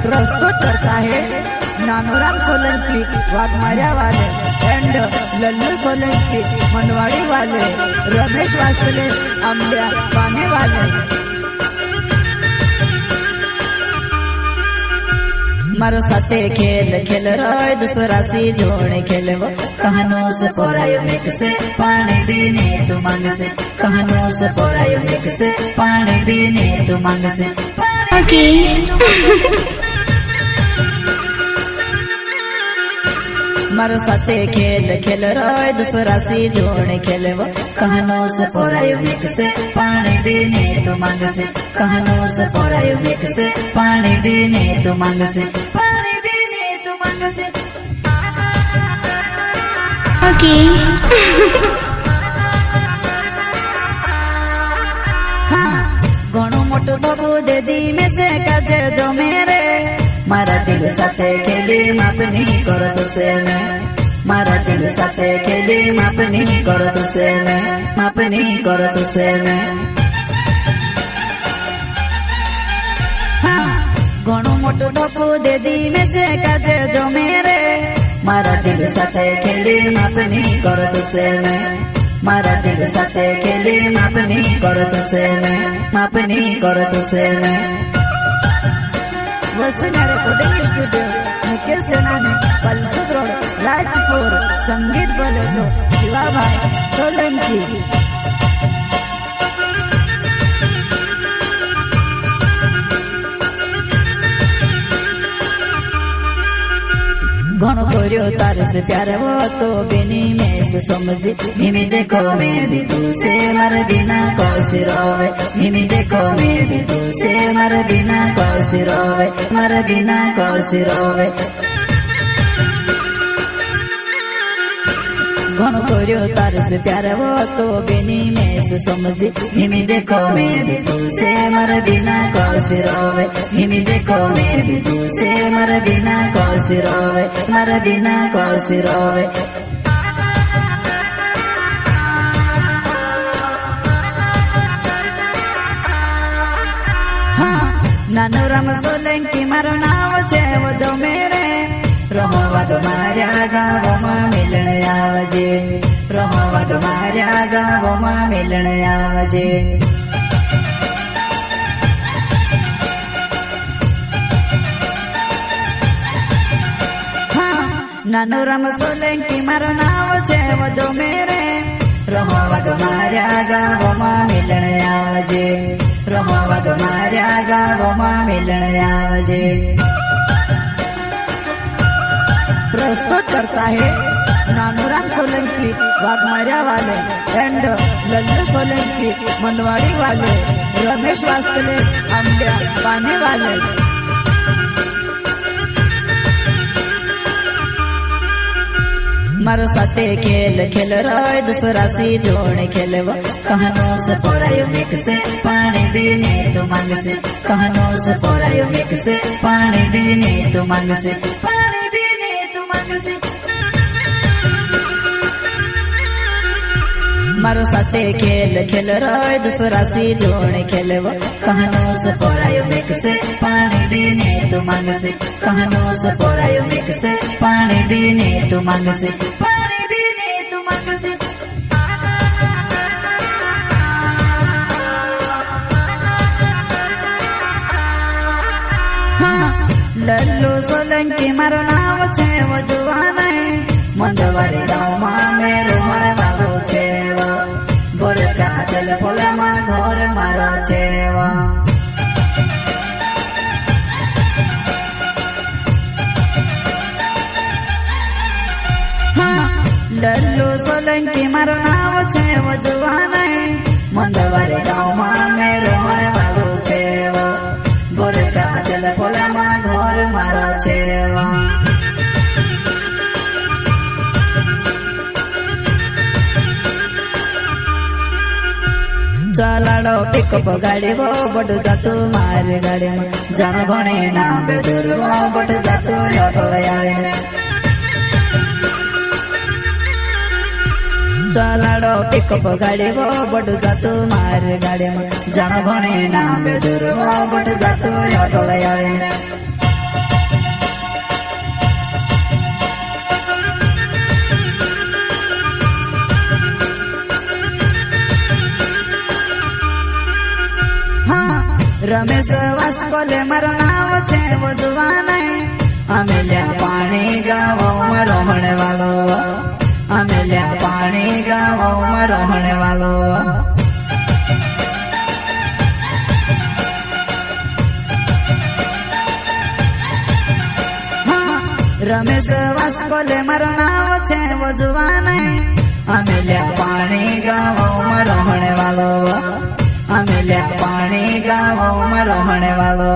प्रस्तुत करता है नानूराम सोलंकी वाघमारिया वाले एंड लल्लू सोलंकी मनवाड़ी वाले, रमेश वास्तले अम्बिया पाने वाले। मारो साथे खेल खेल रोय दूसरा सी जोड़े खेलवो, कहानों से पोरायो मिक से पानी पीने तू मांग से, कहानों से पोरायो मिक से पानी पीने तू मांग से। ओके मारो साथे खेल खेल रोय दूसरा सी जोड़े खेलवो, कहानों से पोरायो मिक से पानी पीने तू मांग से, कहानों से पोरायो मिक से पानी पीने तू मांग से, पानी पीने तू मांग से। ओके घणो मोटो बाबू दे दी में से काजे जो मेरे, मारा दिल साथे खेली मापनी कर तुसे में, मारा दिल साथे खेली मापनी कर तुसे में, मापनी कर तुसे में। घणो मोटो बाबू दे दी में से काजे जो मेरे, मारा दिल साथे खेली मापनी कर तुसे में, मारा दिल साथे खेली मापनी कर तुसे में, मापनी कर तुसे में। वसुंधरा रिकॉर्डिंग स्टूडियो मुकेश सेनानी पल्सद रोड राजपुर, संगीत बोले तो शिवा भाई सोलंकी। घणो कोरियो तारे से प्यार वो तो बिनी में से समझी, हिमी देखो मैं भी तू से मर बिना कौसी रोवे, हिमी देखो मैं भी तू से मर बिना कौसी रोवे, मर बिना कौसी रोवे। घणो कोरियो तारे से प्यार वो तो बिनी में से समझी, हिमी देखो मैं भी तू से मर बिना कौसी रोवे, हिमी देखो मैं भी तू से मर बिना कौसी रोवे, मर बिना कौसी रोवे। नानूराम सोलंकी मारो नाव छे वो जो मेरे, रहो वग मार्या गावो में मिलन आवजे, रहो वग मार्या गावो में मिलन आवजे। नानूराम सोलंकी मारो नाव छे वो जो मेरे, रहो वग मार्या गावो में मिलन आवजे, रहो वग मार्या गावो में मिलन आवजे। प्रस्तुत करता है नानूराम सोलंकी वाघमारिया वाले एंड लल्लू सोलंकी मनवाड़ी वाले, रमेश वास्तले अम्बिया पाने वाले। मारो साथे खेल खेल रोय दूसरा सी जोड़े खेलवो, कहानों से पोरायो मिक से पानी पीने तू मांग से, कहानों से पोरायो मिक से पानी पीने तू मांग से, पानी पीने तू मांग से। मारो साथे खेल खेल रोय दूसरा सी जोड़े खेलवो, कहानों से पोरायो मिक से पानी पीने तू मांग से, कहानों से पोरायो मिक से पानी पीने तू मांग से, पानी पीने तू मांग से। लल्लू सोलंकी मारो नाव छे वो जुवान है, मंदवारी गाँव में मेरो मणे बाबू छे वो, बोरका चल पोला मा घर मारो छे वो। लल्लू सोलंकी मारो नाव छे वो जुवान है, मंदवारी गाँव में मेरो मणे बाबू छे वो, बोरका चल पोला मा घर मारो छे वो। चलाड़ो पिकअप गाड़ी वो बट जातु मार गाड़ी में, जन घणे नाम बेदूर वो बट जातु ऑटो आवे। चलाड़ो पिकअप गाड़ी वो बट जातु मार गाड़ी में, जन घणे नाम बेदूर वो बट जातु ऑटो आवे। रमेश वास्कोले मारो नाव छे वो जुवान अमेल्या पानी गाँव में रहने वालो अमेल्या पानी गाँव में रहने वालो रमेश वास्कोले मारो नाव छे वो जुवान अमेल्या पानी गाँव में रहने वालो अमेल्या पानी गाँव में रहने वालो।